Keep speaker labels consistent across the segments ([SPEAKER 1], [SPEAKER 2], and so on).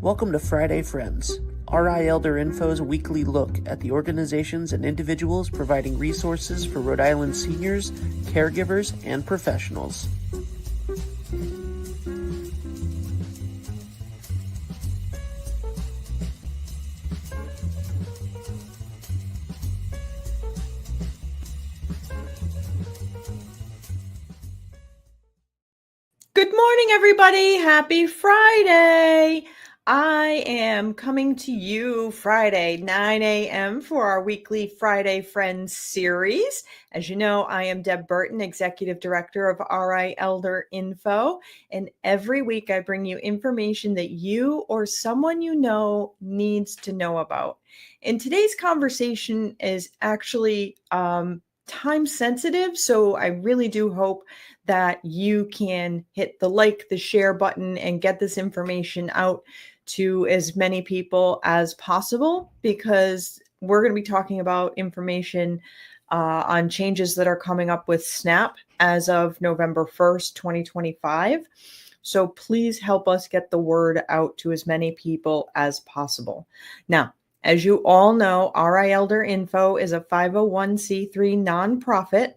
[SPEAKER 1] Welcome to Friday Friends, RI Elder Info's weekly look at the organizations and individuals providing resources for Rhode Island seniors, caregivers, and professionals.
[SPEAKER 2] Good morning, everybody. Happy Friday. I am coming to you Friday, 9 a.m. for our weekly Friday Friends series. As you know, I am Deb Burton, Executive Director of RI Elder Info, and every week I bring you information that you or someone you know needs to know about. And today's conversation is actually time sensitive, so I really do hope that you can hit the like, the share button, and get this information out to as many people as possible, because we're going to be talking about information on changes that are coming up with SNAP as of November 1st, 2025. So please help us get the word out to as many people as possible. Now, as you all know, RI Elder Info is a 501c3 nonprofit.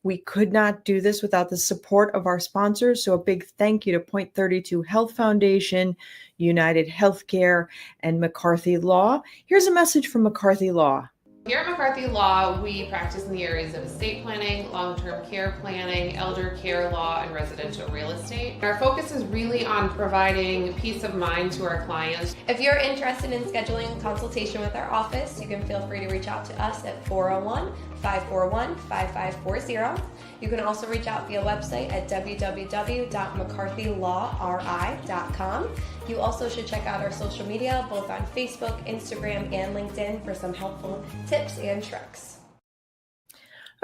[SPEAKER 2] We could not do this without the support of our sponsors, so a big thank you to Point 32 Health Foundation, United Healthcare, and McCarthy Law. Here's a message from McCarthy Law.
[SPEAKER 3] Here at McCarthy Law, we practice in the areas of estate planning, long-term care planning, elder care law, and residential real estate. Our focus is really on providing peace of mind to our clients.
[SPEAKER 4] If you're interested in scheduling a consultation with our office, you can feel free to reach out to us at 401-541-5540. You can also reach out via website at www.mccarthylawri.com. You also should check out our social media, both on Facebook, Instagram, and LinkedIn, for some helpful tips and tricks.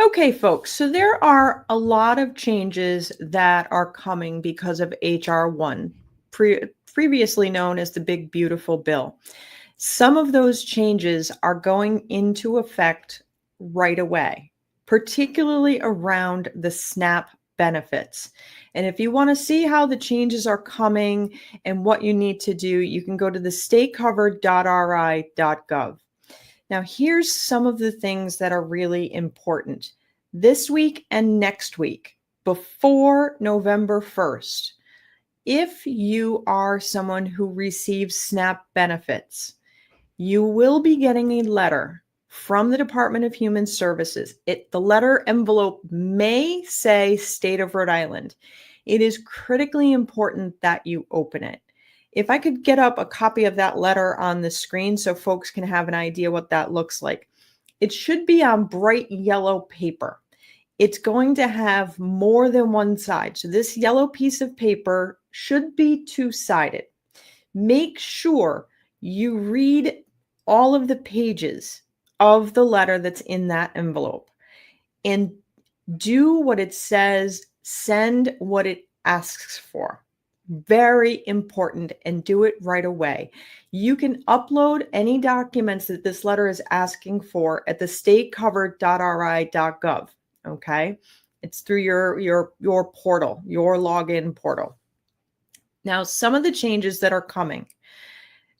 [SPEAKER 2] Okay, folks, so there are a lot of changes that are coming because of HR 1, previously known as the Big Beautiful Bill. Some of those changes are going into effect right away, particularly around the SNAP benefits. And if you want to see how the changes are coming and what you need to do, you can go to the staycovered.ri.gov. Now, here's some of the things that are really important. This week and next week, before November 1st, if you are someone who receives SNAP benefits, you will be getting a letter from the Department of Human Services. The letter envelope may say State of Rhode Island. It is critically important that you open it. If I could get up a copy of that letter on the screen so folks can have an idea what that looks like. It should be on bright yellow paper. It's going to have more than one side. So this yellow piece of paper should be two-sided. Make sure you read all of the pages of the letter that's in that envelope and do what it says, send what it asks for. Very important, and do it right away. You can upload any documents that this letter is asking for at the staycovered.ri.gov. Okay, it's through your portal, your login portal. Now, some of the changes that are coming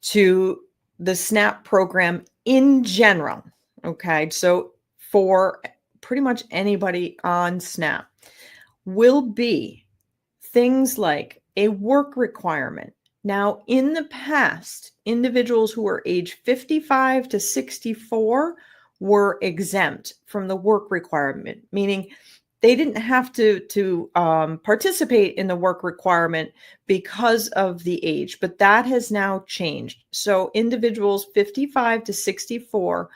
[SPEAKER 2] to the SNAP program in general. Okay, so for pretty much anybody on SNAP will be things like a work requirement. Now, in the past, individuals who were age 55 to 64 were exempt from the work requirement, meaning they didn't have to participate in the work requirement because of the age, but that has now changed. So individuals 55 to 64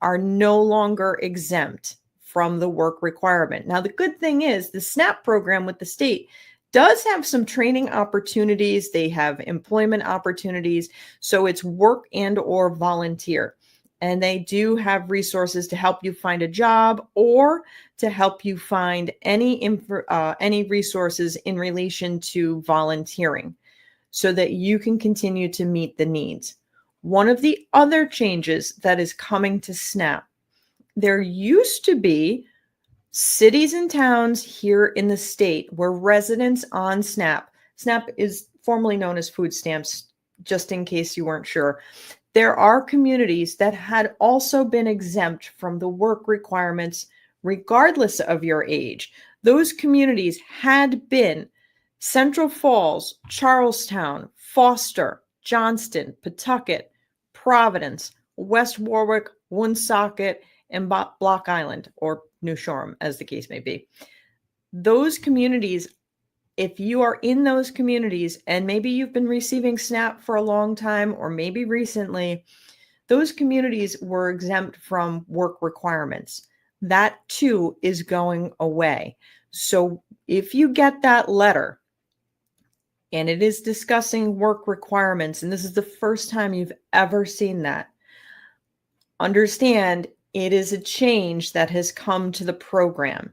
[SPEAKER 2] are no longer exempt from the work requirement. Now, the good thing is the SNAP program with the state does have some training opportunities. They have employment opportunities. So it's work and or volunteer. And they do have resources to help you find a job or to help you find any resources in relation to volunteering so that you can continue to meet the needs. One of the other changes that is coming to SNAP, there used to be cities and towns here in the state where residents on SNAP is formerly known as food stamps just in case you weren't sure. There are communities that had also been exempt from the work requirements regardless of your age. Those communities had been Central Falls, Charlestown, Foster, Johnston, Pawtucket, Providence, West Warwick, Woonsocket, and Block Island, or New Shoreham, as the case may be. Those communities, if you are in those communities and maybe you've been receiving SNAP for a long time or maybe recently, those communities were exempt from work requirements. That too is going away. So if you get that letter and it is discussing work requirements, and this is the first time you've ever seen that, understand it is a change that has come to the program.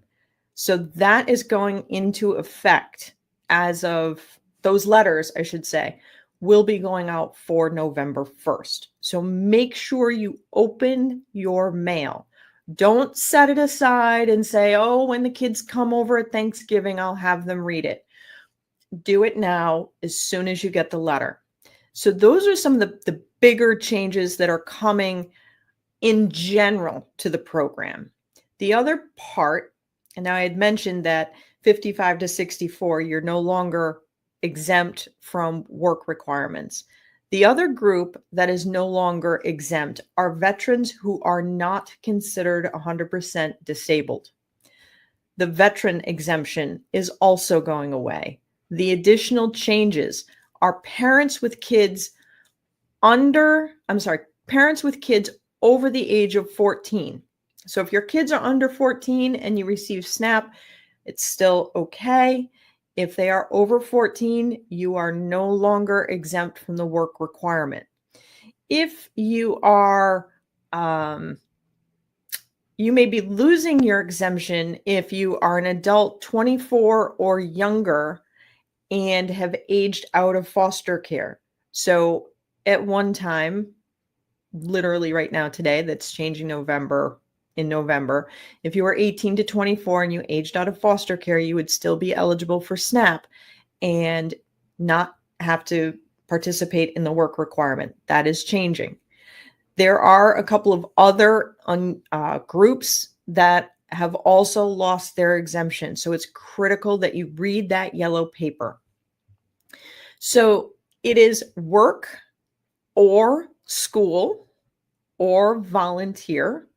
[SPEAKER 2] So that is going into effect as of those letters, I should say, will be going out for November 1st. So make sure you open your mail. Don't set it aside and say, oh, when the kids come over at Thanksgiving, I'll have them read it. Do it now as soon as you get the letter. So those are some of the bigger changes that are coming in general to the program. The other part, and now I had mentioned that 55 to 64, you're no longer exempt from work requirements. The other group that is no longer exempt are veterans who are not considered 100% disabled. The veteran exemption is also going away. The additional changes are parents with kids over the age of 14. So if your kids are under 14 and you receive SNAP, it's still okay. If they are over 14, you are no longer exempt from the work requirement. If you are, you may be losing your exemption if you are an adult 24 or younger and have aged out of foster care. So at one time, literally right now today, that's changing in November, if you were 18 to 24 and you aged out of foster care, you would still be eligible for SNAP and not have to participate in the work requirement. That is changing. There are a couple of other groups that have also lost their exemption. So it's critical that you read that yellow paper. So it is work or school or volunteer,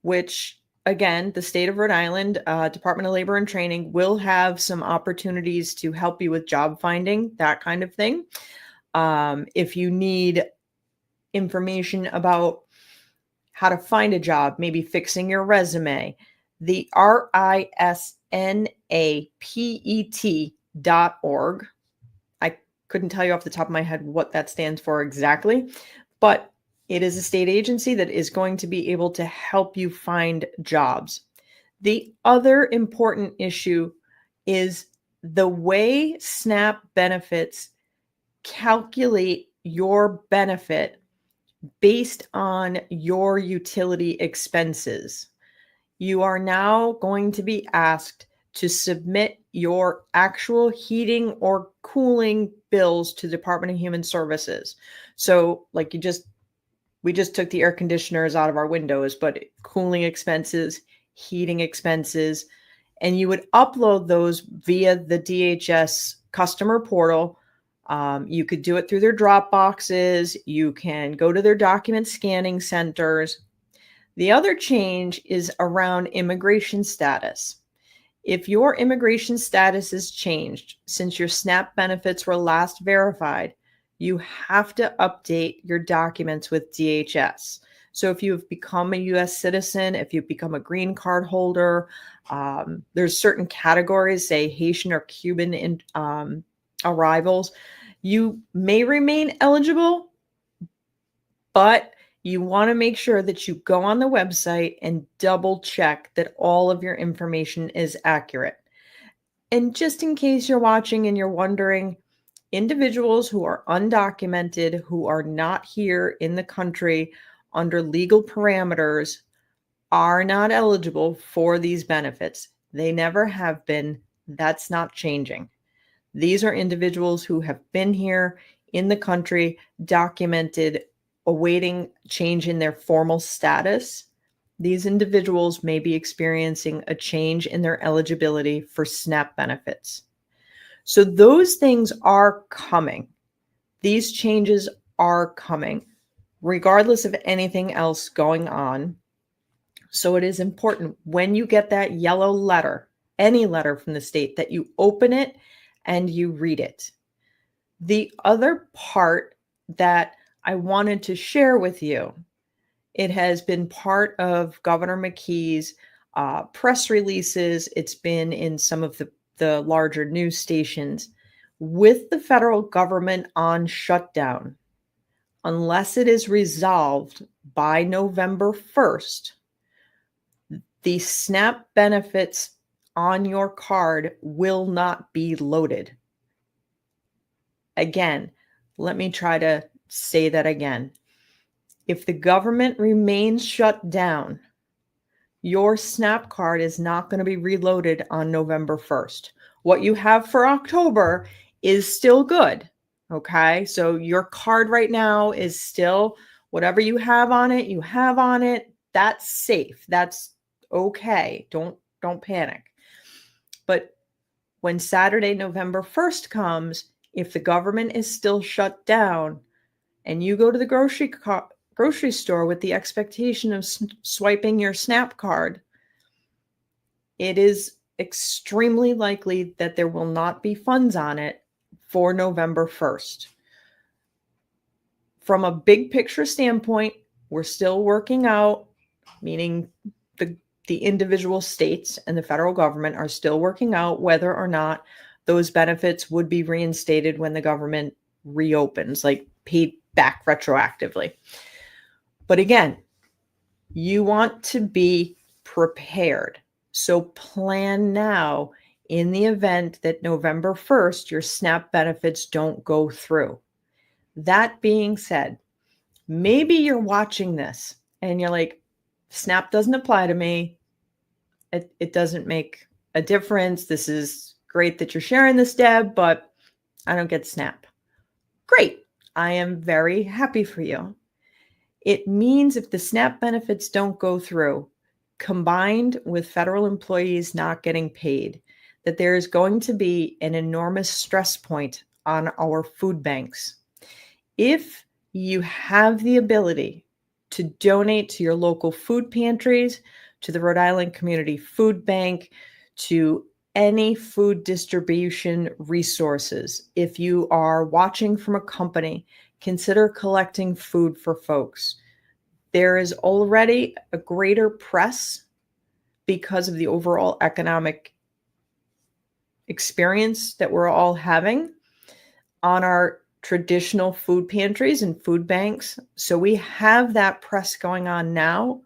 [SPEAKER 2] which again, the state of Rhode Island, Department of Labor and Training will have some opportunities to help you with job finding, that kind of thing. If you need information about how to find a job, maybe fixing your resume, the RISNAPET.org. I couldn't tell you off the top of my head what that stands for exactly, but it is a state agency that is going to be able to help you find jobs. The other important issue is the way SNAP benefits calculate your benefit based on your utility expenses. You are now going to be asked to submit your actual heating or cooling bills to the Department of Human Services. So like we just took the air conditioners out of our windows, but cooling expenses, heating expenses, and you would upload those via the DHS customer portal. You could do it through their drop boxes. You can go to their document scanning centers. The other change is around immigration status. If your immigration status is changed since your SNAP benefits were last verified, you have to update your documents with DHS. So if you've become a U.S. citizen, if you've become a green card holder, there's certain categories, say Haitian or Cuban arrivals, you may remain eligible, but you want to make sure that you go on the website and double check that all of your information is accurate. And just in case you're watching and you're wondering, individuals who are undocumented, who are not here in the country under legal parameters, are not eligible for these benefits. They never have been. That's not changing. These are individuals who have been here in the country documented awaiting change in their formal status, these individuals may be experiencing a change in their eligibility for SNAP benefits. So those things are coming. These changes are coming, regardless of anything else going on. So it is important when you get that yellow letter, any letter from the state, that you open it and you read it. The other part that I wanted to share with you, it has been part of Governor McKee's press releases. It's been in some of the larger news stations. With the federal government on shutdown, unless it is resolved by November 1st, the SNAP benefits on your card will not be loaded. Again, let me try to say that again. If the government remains shut down, your SNAP card is not going to be reloaded on November 1st. What you have for October is still good. Okay. So your card right now is still whatever you have on it, you have on it. That's safe. That's okay. Don't panic. But when Saturday, November 1st comes, if the government is still shut down and you go to the grocery store with the expectation of swiping your SNAP card, it is extremely likely that there will not be funds on it for November 1st. From a big picture standpoint, we're still working out, meaning the individual states and the federal government are still working out whether or not those benefits would be reinstated when the government reopens, like paid back retroactively. But again, you want to be prepared. So plan now in the event that November 1st, your SNAP benefits don't go through. That being said, maybe you're watching this and you're like, SNAP doesn't apply to me. It doesn't make a difference. This is great that you're sharing this, Deb, but I don't get SNAP. Great. I am very happy for you. It means if the SNAP benefits don't go through, combined with federal employees not getting paid, that there is going to be an enormous stress point on our food banks. If you have the ability to donate to your local food pantries, to the Rhode Island Community Food Bank, to any food distribution resources, if you are watching from a company, consider collecting food for folks. There is already a greater press because of the overall economic experience that we're all having on our traditional food pantries and food banks. So we have that press going on now.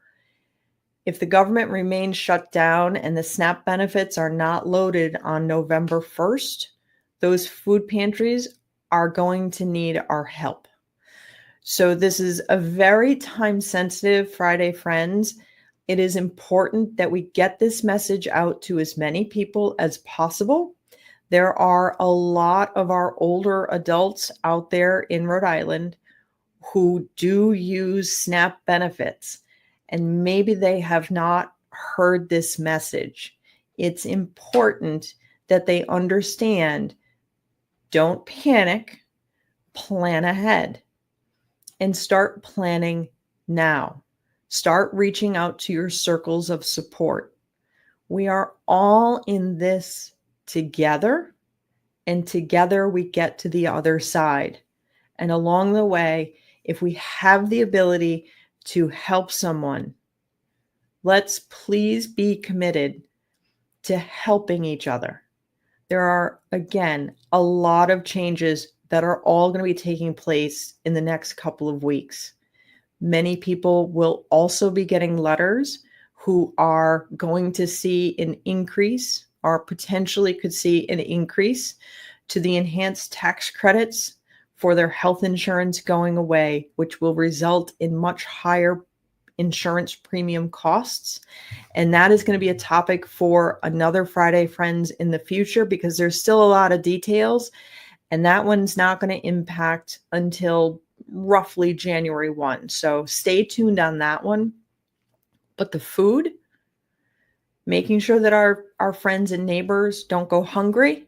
[SPEAKER 2] If the government remains shut down and the SNAP benefits are not loaded on November 1st, those food pantries are going to need our help. So this is a very time-sensitive Friday, friends. It is important that we get this message out to as many people as possible. There are a lot of our older adults out there in Rhode Island who do use SNAP benefits, and maybe they have not heard this message. It's important that they understand, don't panic, plan ahead, and start planning now. Start reaching out to your circles of support. We are all in this together, and together we get to the other side. And along the way, if we have the ability to help someone, let's please be committed to helping each other. There are, again, a lot of changes that are all going to be taking place in the next couple of weeks. Many people will also be getting letters who are going to see an increase or potentially could see an increase to the enhanced tax credits for their health insurance going away, which will result in much higher insurance premium costs. And that is going to be a topic for another Friday, friends, in the future, because there's still a lot of details. And that one's not going to impact until roughly January 1. So stay tuned on that one. But the food, making sure that our friends and neighbors don't go hungry,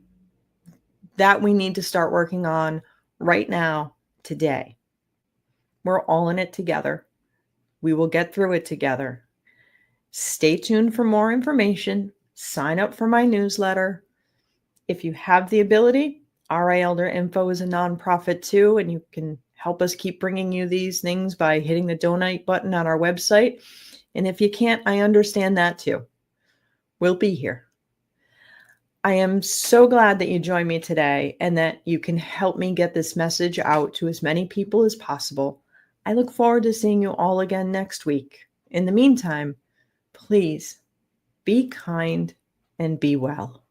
[SPEAKER 2] that we need to start working on right now, today. We're all in it together. We will get through it together. Stay tuned for more information. Sign up for my newsletter. If you have the ability, RI Elder Info is a nonprofit too, and you can help us keep bringing you these things by hitting the donate button on our website. And if you can't, I understand that too. We'll be here. I am so glad that you joined me today and that you can help me get this message out to as many people as possible. I look forward to seeing you all again next week. In the meantime, please be kind and be well.